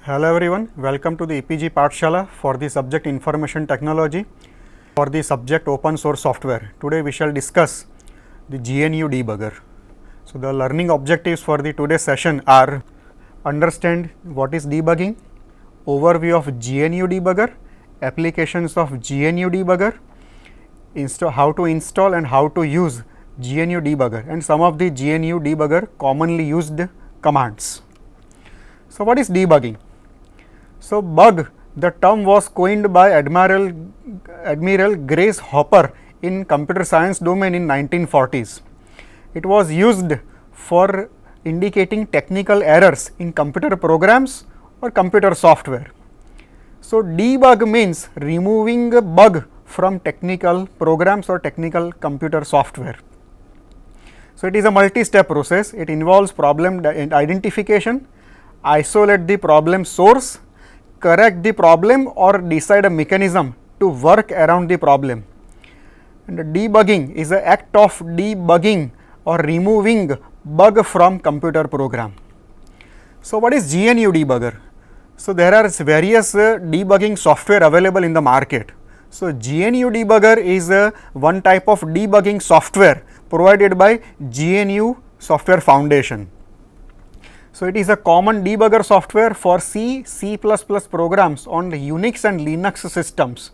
Hello everyone, welcome to the EPG Pathshala for the subject Information Technology for the subject Open Source Software. Today we shall discuss the GNU Debugger. So the learning objectives for the today's session are: understand what is debugging, overview of GNU Debugger, applications of GNU Debugger, how to install and how to use GNU Debugger, and some of the GNU Debugger commonly used commands. So what is debugging? So bug, the term was coined by Admiral Grace Hopper in computer science domain in 1940s. It was used for indicating technical errors in computer programs or computer software. So debug means removing a bug from technical programs or technical computer software. So it is a multi-step process. It involves problem identification, isolate the problem source, correct the problem or decide a mechanism to work around the problem. And debugging is an act of debugging or removing bug from computer program. So what is GNU Debugger? So there are various debugging software available in the market. So GNU Debugger is one type of debugging software provided by GNU Software Foundation. So it is a common debugger software for C, C++ programs on Unix and Linux systems.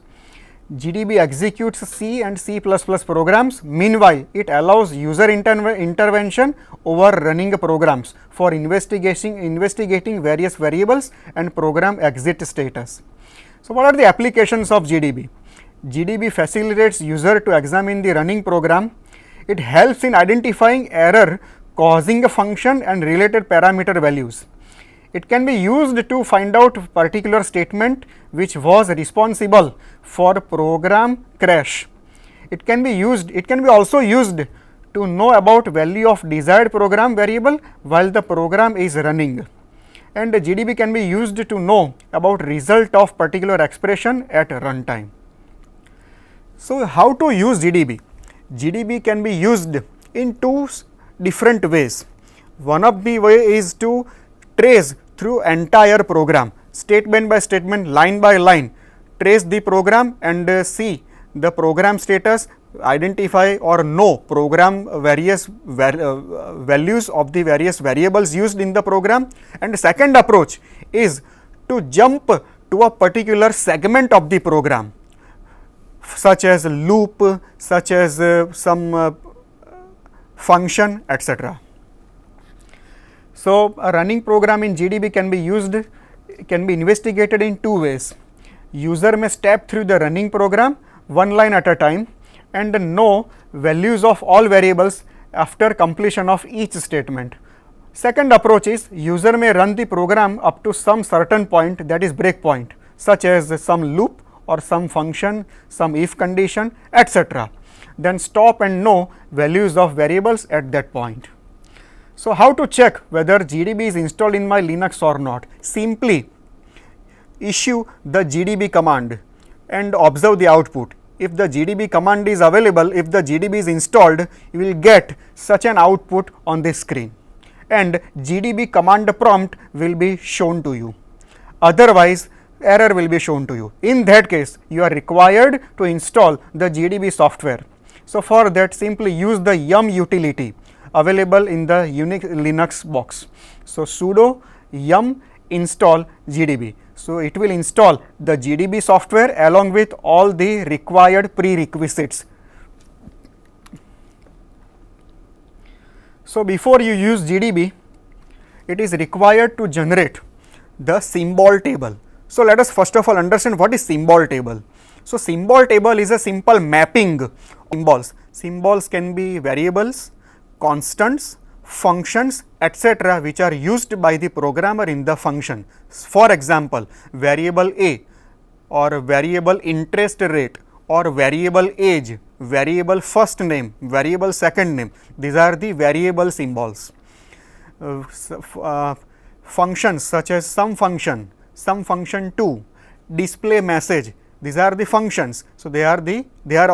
GDB executes C and C++ programs. Meanwhile, it allows user intervention over running programs for investigating various variables and program exit status. So what are the applications of GDB? GDB facilitates user to examine the running program. It helps in identifying error causing a function and related parameter values. It can be used to find out particular statement which was responsible for program crash. It can be also used to know about value of desired program variable while the program is running. And GDB can be used to know about result of particular expression at runtime. So how to use GDB? GDB can be used in two different ways. One of the way is to trace through entire program, statement by statement, line by line, trace the program and see the program status, identify or know program various values of the various variables used in the program. And the second approach is to jump to a particular segment of the program, such as loop, such as some function, etc. So a running program in GDB can be investigated in two ways. User may step through the running program one line at a time and know values of all variables after completion of each statement. Second approach is user may run the program up to some certain point, that is breakpoint, such as some loop or some function, some if condition, etc. Then stop and know values of variables at that point. So how to check whether GDB is installed in my Linux or not? Simply issue the GDB command and observe the output. If the GDB command is available, if the GDB is installed, you will get such an output on the screen and GDB command prompt will be shown to you. Otherwise, error will be shown to you. In that case, you are required to install the GDB software. So for that, simply use the yum utility available in the Unix Linux box. So sudo yum install GDB. So it will install the GDB software along with all the required prerequisites. So before you use GDB, it is required to generate the symbol table. So let us first of all understand what is symbol table. So symbol table is a simple mapping of symbols. Symbols can be variables, constants, functions, etc., which are used by the programmer in the function. For example, variable a or variable interest rate or variable age, variable first name, variable second name, these are the variable symbols. Functions such as sum function 2, display message. These are the functions. So, they are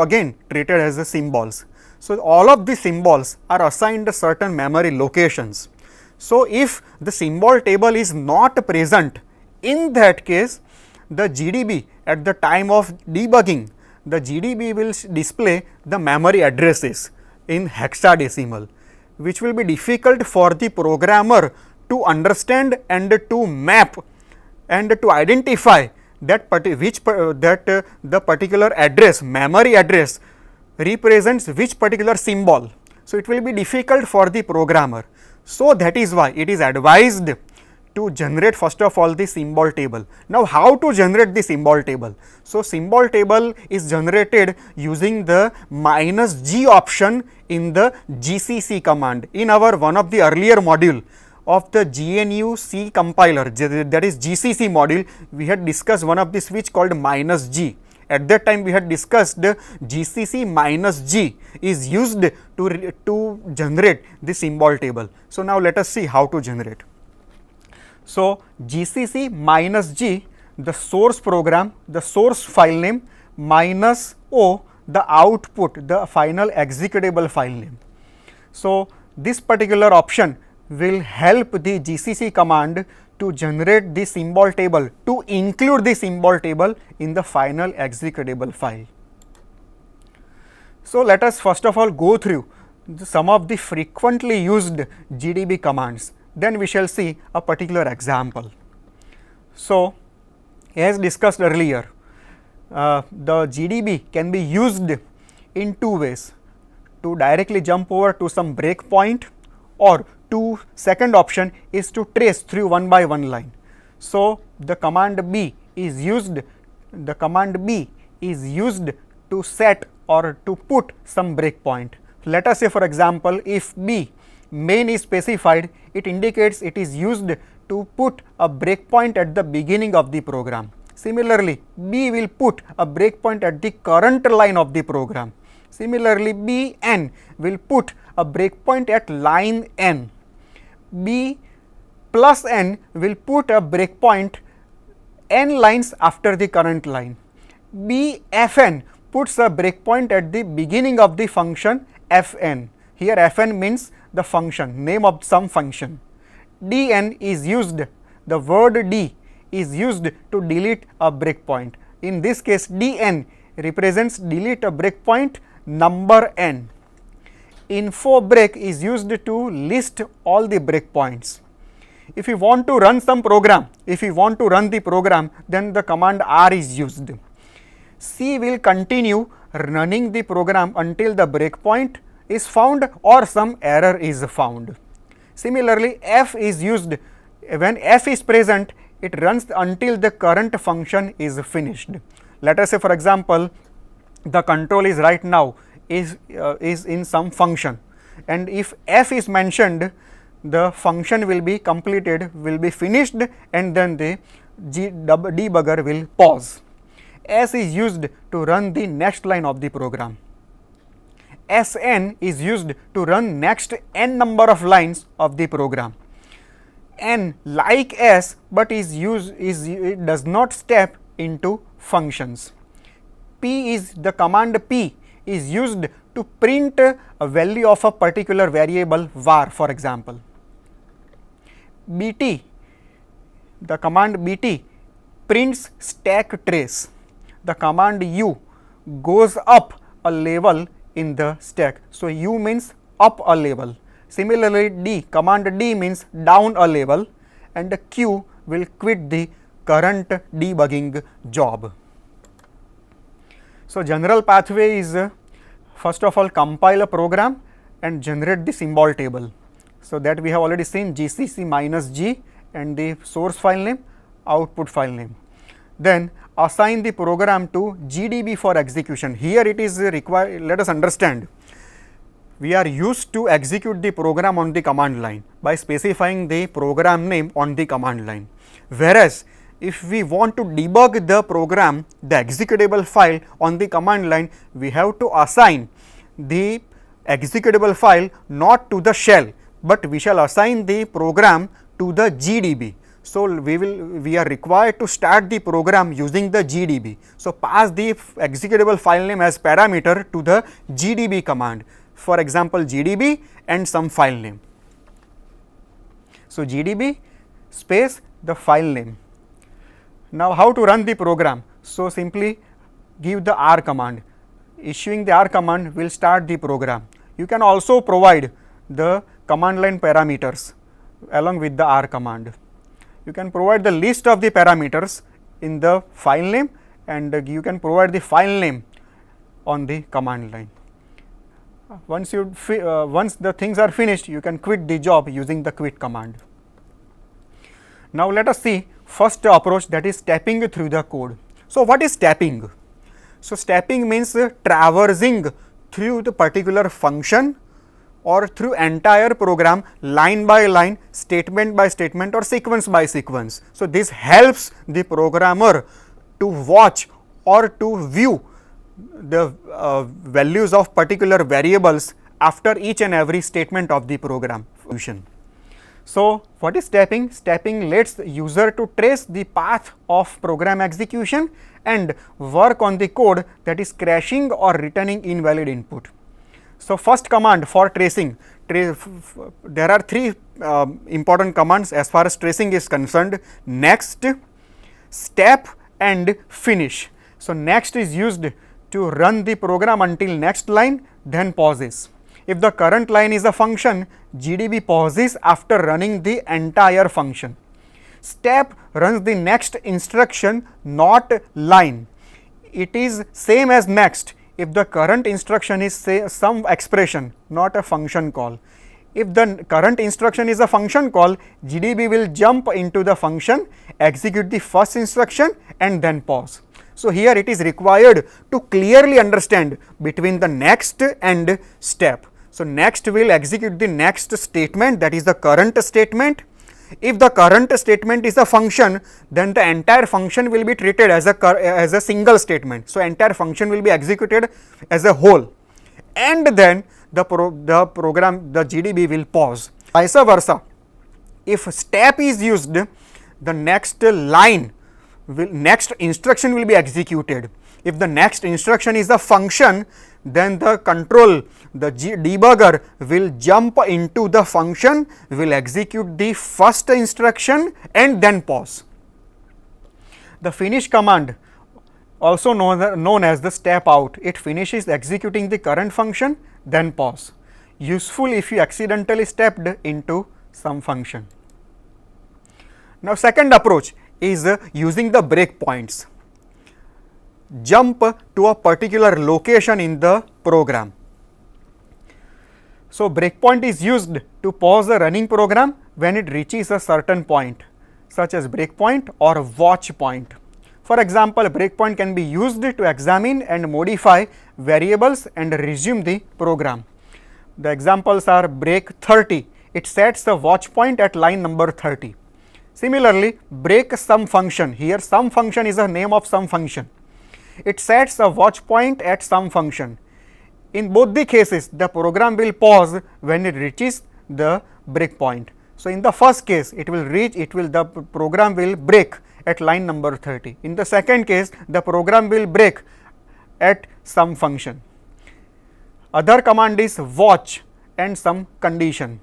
again treated as the symbols. So, all of the symbols are assigned certain memory locations. So, if the symbol table is not present, in that case the GDB at the time of debugging, the GDB will display the memory addresses in hexadecimal, which will be difficult for the programmer to understand and to map and to identify that the particular address, memory address represents which particular symbol. So, it will be difficult for the programmer. So, that is why it is advised to generate first of all the symbol table. Now, how to generate the symbol table? So, symbol table is generated using the -g option in the GCC command. In our one of the earlier module of the GNU C compiler, that is GCC module, we had discussed one of the switch called -g. At that time we had discussed GCC -g is used to generate the symbol table. So, now let us see how to generate. So, GCC -g, the source program, the source file name, -o, the output, the final executable file name. So, this particular option will help the GCC command to generate the symbol table, to include the symbol table in the final executable file. So, let us first of all go through some of the frequently used GDB commands, then we shall see a particular example. So, as discussed earlier, the GDB can be used in two ways: to directly jump over to some breakpoint, or second option is to trace through one by one line. So, the command B is used to set or to put some breakpoint. Let us say for example, if B main is specified, it indicates it is used to put a breakpoint at the beginning of the program. Similarly, B will put a breakpoint at the current line of the program. Similarly, Bn will put a breakpoint at line n. B plus n will put a breakpoint n lines after the current line. Bfn puts a breakpoint at the beginning of the function fn. Here fn means the function, name of some function. Dn is used, the word D is used to delete a breakpoint. In this case, Dn represents delete a breakpoint number n. Info break is used to list all the breakpoints. If you want to run some program, then the command R is used. C will continue running the program until the breakpoint is found or some error is found. Similarly, F is used. When F is present, it runs until the current function is finished. Let us say for example, the control is right now is in some function, and if F is mentioned, the function will be completed, will be finished, and then the debugger will pause. S is used to run the next line of the program. Sn is used to run next n number of lines of the program. N like S, but it does not step into functions. P is the command P is used to print a value of a particular variable var, for example. Bt, the command Bt prints stack trace. The command U goes up a level in the stack. So, U means up a level. Similarly, D, command D means down a level, and the Q will quit the current debugging job. So, general pathway is first of all compile a program and generate the symbol table. So, that we have already seen GCC -g and the source file name, output file name. Then assign the program to GDB for execution. Here it is required, let us understand, we are used to execute the program on the command line by specifying the program name on the command line. Whereas, if we want to debug the program, the executable file on the command line, we have to assign the executable file not to the shell, but we shall assign the program to the GDB. So, we are required to start the program using the GDB. So, pass the executable file name as parameter to the GDB command, for example GDB and some file name. So, GDB space the file name. Now, how to run the program? So, simply give the R command. Issuing the R command will start the program. You can also provide the command line parameters along with the R command. You can provide the list of the parameters in the file name, and you can provide the file name on the command line. Once the things are finished, you can quit the job using the quit command. Now, let us see first approach, that is stepping through the code. So, what is stepping? So, stepping means traversing through the particular function or through entire program line by line, statement by statement or sequence by sequence. So, this helps the programmer to watch or to view the values of particular variables after each and every statement of the program function. So, what is stepping? Stepping lets the user to trace the path of program execution and work on the code that is crashing or returning invalid input. So, first command for tracing, there are three important commands as far as tracing is concerned: next, step and finish. So, next is used to run the program until next line, then pauses. If the current line is a function, GDB pauses after running the entire function. Step runs the next instruction, not line. It is same as next if the current instruction is say some expression, not a function call. If the current instruction is a function call, GDB will jump into the function, execute the first instruction and then pause. So, here it is required to clearly understand between the next and step. So, next will execute the next statement, that is the current statement. If the current statement is a function, then the entire function will be treated as a single statement. So, entire function will be executed as a whole, and then the GDB will pause. Vice versa, if step is used, the next next instruction will be executed. If the next instruction is a function, then the debugger will jump into the function, will execute the first instruction and then pause. The finish command, also known as the step out, it finishes executing the current function, then pause. Useful if you accidentally stepped into some function. Now, second approach is using the breakpoints. Jump to a particular location in the program. So, breakpoint is used to pause the running program when it reaches a certain point, such as breakpoint or watch point. For example, breakpoint can be used to examine and modify variables and resume the program. The examples are break 30, it sets the watch point at line number 30. Similarly, break sum function, here sum function is the name of some function. It sets a watch point at some function. In both the cases, the program will pause when it reaches the breakpoint. So, in the first case, the program will break at line number 30. In the second case, the program will break at some function. Other command is watch and some condition.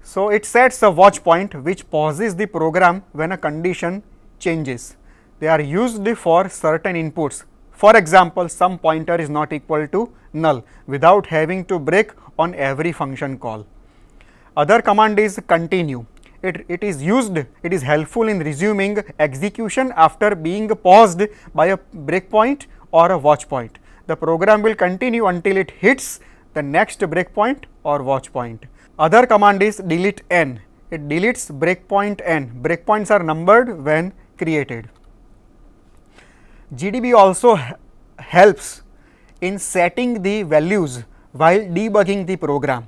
So, it sets a watch point which pauses the program when a condition changes. They are used for certain inputs. For example, some pointer is not equal to null without having to break on every function call. Other command is continue. It is helpful in resuming execution after being paused by a breakpoint or a watch point. The program will continue until it hits the next breakpoint or watch point. Other command is delete n. It deletes breakpoint n. Breakpoints are numbered when created. GDB also helps in setting the values while debugging the program.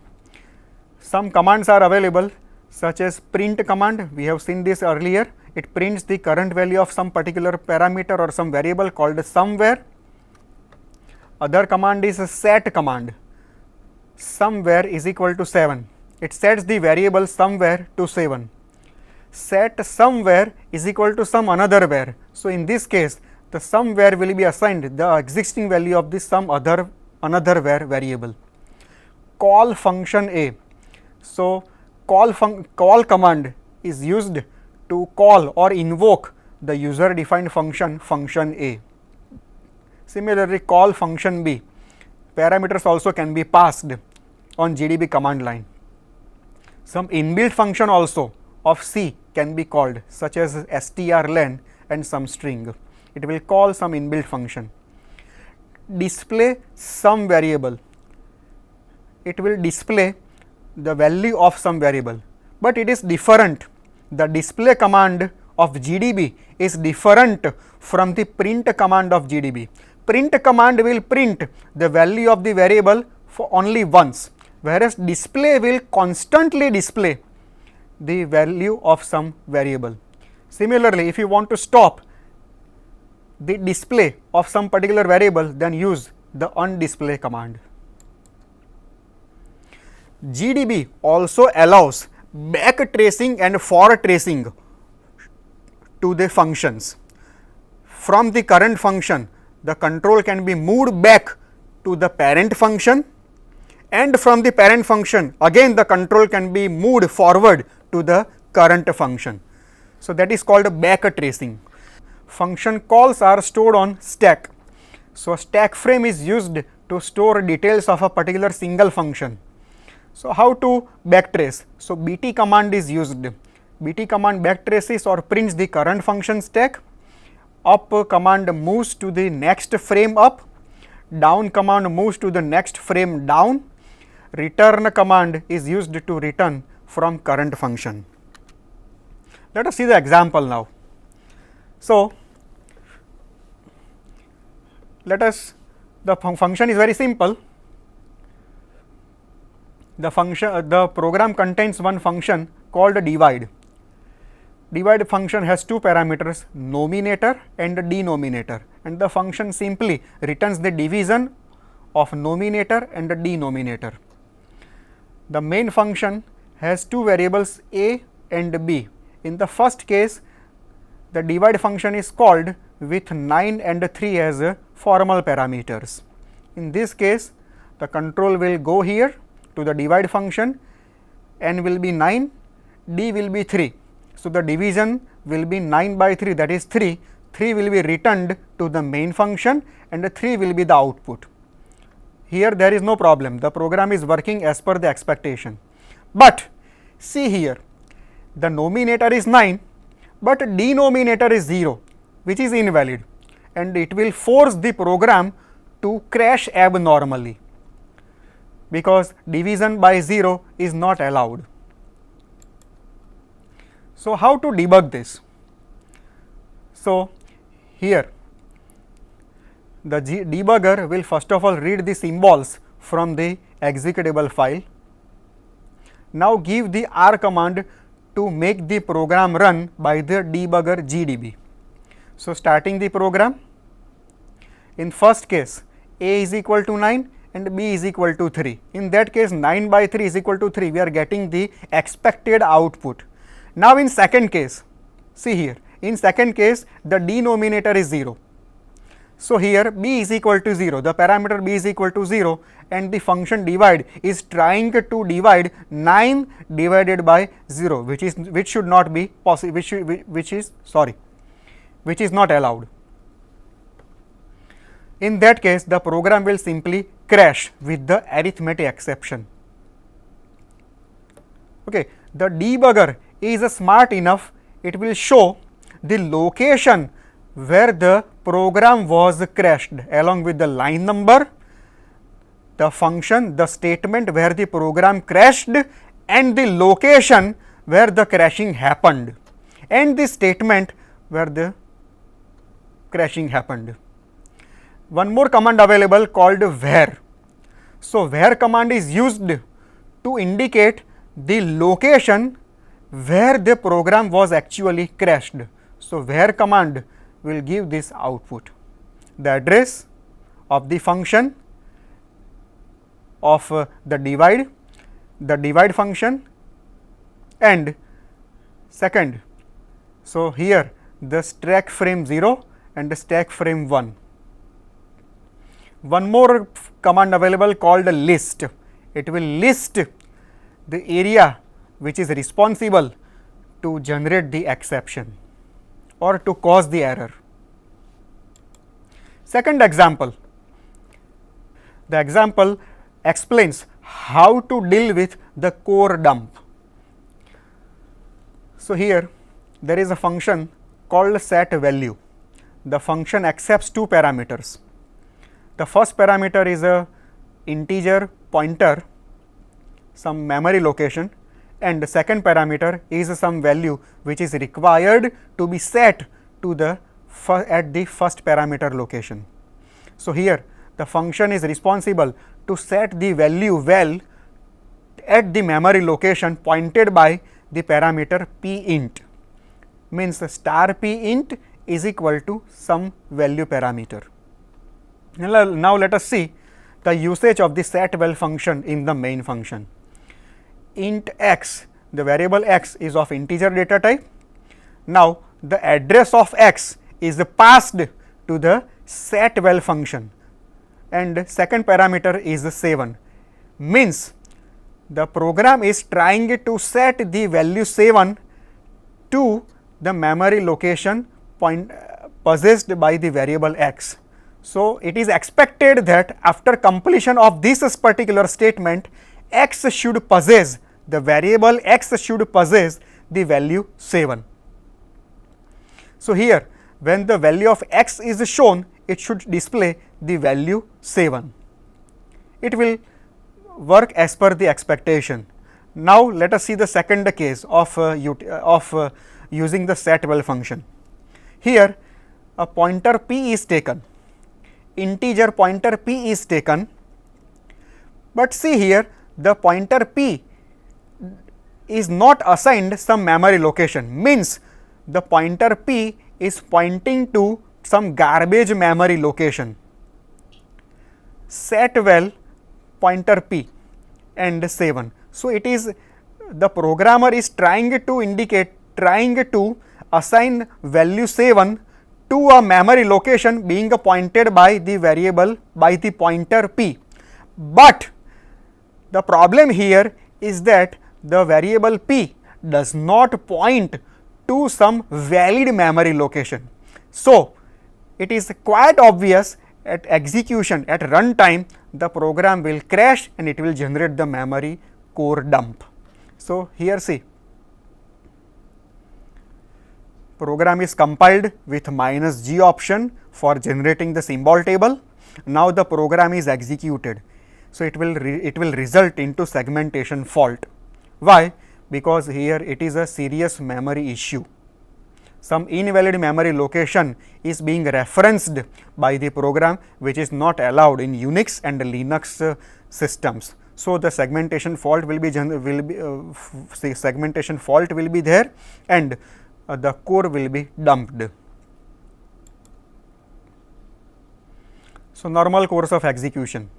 Some commands are available, such as print command. We have seen this earlier. It prints the current value of some particular parameter or some variable called somewhere. Other command is a set command. Somewhere is equal to 7. It sets the variable somewhere to 7. set somewhere is equal to some another where. So, in this case the somewhere will be assigned the existing value of the some other another where variable. Call function A. So, call command is used to call or invoke the user defined function A. Similarly, call function B. Parameters also can be passed on GDB command line. Some inbuilt function also of C can be called, such as strlen and some string. It will call some inbuilt function. Display some variable. It will display the value of some variable, but it is different. The display command of GDB is different from the print command of GDB. Print command will print the value of the variable for only once, whereas display will constantly display the value of some variable. Similarly, if you want to stop the display of some particular variable, then use the undisplay command. GDB also allows back tracing and for tracing to the functions. From the current function, the control can be moved back to the parent function, and from the parent function again the control can be moved forward to the current function. So, that is called back tracing. Function calls are stored on stack. So, stack frame is used to store details of a particular single function. So, how to backtrace? So, BT command is used. BT command backtraces or prints the current function stack. Up command moves to the next frame up. Down command moves to the next frame down. Return command is used to return from current function. Let us see the example now. So, the function is very simple. The program contains one function called divide. Divide function has two parameters, nominator and denominator, and the function simply returns the division of nominator and the denominator. The main function has two variables a and b. In the first case, the divide function is called with 9 and 3 as formal parameters. In this case, the control will go here to the divide function, n will be 9, d will be 3. So, the division will be 9 by 3, that is 3, 3 will be returned to the main function and 3 will be the output. Here there is no problem, the program is working as per the expectation. But see here, the nominator is 9, but denominator is 0, which is invalid, and it will force the program to crash abnormally, because division by 0 is not allowed. So, how to debug this? So, here the debugger will first of all read the symbols from the executable file. Now, give the R command to make the program run by the debugger GDB. So, starting the program, in first case a is equal to 9 and b is equal to 3. In that case 9 by 3 is equal to 3, we are getting the expected output. Now, in second case, see here, in second case the denominator is 0. So, here b is equal to 0, the parameter b is equal to 0, and the function divide is trying to divide 9 divided by 0, which should not be possible, which is not allowed. In that case, the program will simply crash with the arithmetic exception. Okay, the debugger is smart enough, it will show the location where the program was crashed along with the line number, the function, the statement where the program crashed, and the location where the crashing happened, and the statement where the crashing happened. One more command available called where. So, where command is used to indicate the location where the program was actually crashed. So, where command will give this output, the address of the function of the divide function, and Second, so here the stack frame 0 and the stack frame 1. One more command available called list. It will list the area which is responsible to generate the exception or to cause the error. Second example, the example explains how to deal with the core dump. So, here there is a function called set value. The function accepts two parameters. The first parameter is a integer pointer, some memory location, and the second parameter is some value which is required to be set to the at the first parameter location. So, here the function is responsible to set the value well at the memory location pointed by the parameter p int, means star p int is equal to some value parameter. Now, let us see the usage of the set well function in the main function. Int x, the variable x is of integer data type. Now, the address of x is passed to the set well function and second parameter is 7, means the program is trying to set the value 7 to the memory location possessed by the variable x. So, it is expected that after completion of this particular statement, x should possess, the variable x should possess the value 7. So, here when the value of x is shown, it should display the value 7. It will work as per the expectation. Now, let us see the second case of using the set well function. Here a pointer p is taken, integer pointer p is taken, but see here the pointer p is not assigned some memory location, means the pointer p is pointing to some garbage memory location. Set well pointer p and 7. So, it is the programmer is trying to assign value 7 to a memory location being pointed by the variable by the pointer p, but the problem here is that the variable p does not point to some valid memory location. So, it is quite obvious at execution at runtime the program will crash and it will generate the memory core dump. So, here see program is compiled with -g option for generating the symbol table. Now, the program is executed. So, it will result into segmentation fault. Why? Because here it is a serious memory issue. Some invalid memory location is being referenced by the program, which is not allowed in Unix and Linux systems. So, the segmentation fault will be there and the core will be dumped. So, normal course of execution.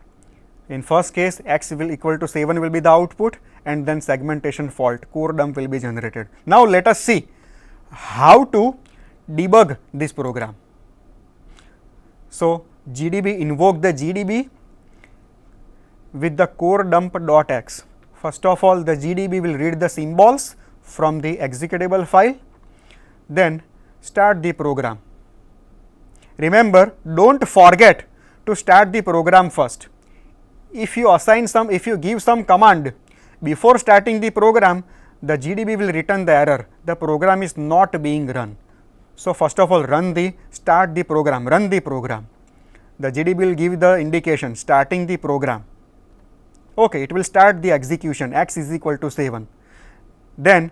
In first case, x will equal to 7 will be the output and then segmentation fault, core dump will be generated. Now, let us see how to debug this program. So, GDB, invoke the GDB with the core dump.x. First of all, the GDB will read the symbols from the executable file, then start the program. Remember, do not forget to start the program first. If you give some command before starting the program, the GDB will return the error, the program is not being run. So, first of all start the program, run the program. The GDB will give the indication starting the program. Okay, it will start the execution, x is equal to 7. Then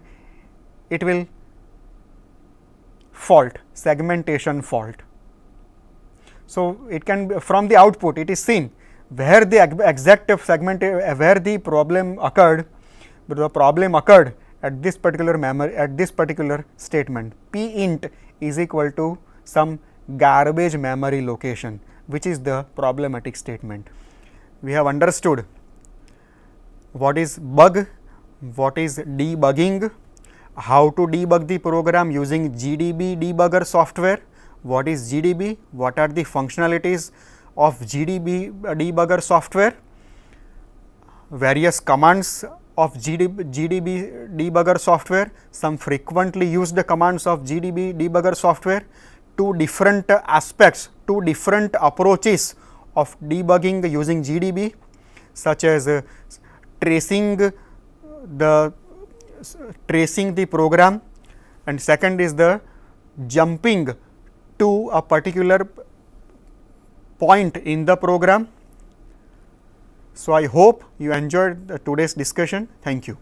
it will fault, segmentation fault. So, it can be from the output it is seen where the exact segment, where the problem occurred. The problem occurred at this particular memory, at this particular statement p int is equal to some garbage memory location, which is the problematic statement. We have understood what is bug, what is debugging, how to debug the program using GDB debugger software, what is GDB, what are the functionalities of GDB debugger software, various commands of GDB debugger software, some frequently used commands of GDB debugger software, two different aspects, two different approaches of debugging using GDB, such as tracing the program, and second is the jumping to a particular point in the program. So, I hope you enjoyed today's discussion. Thank you.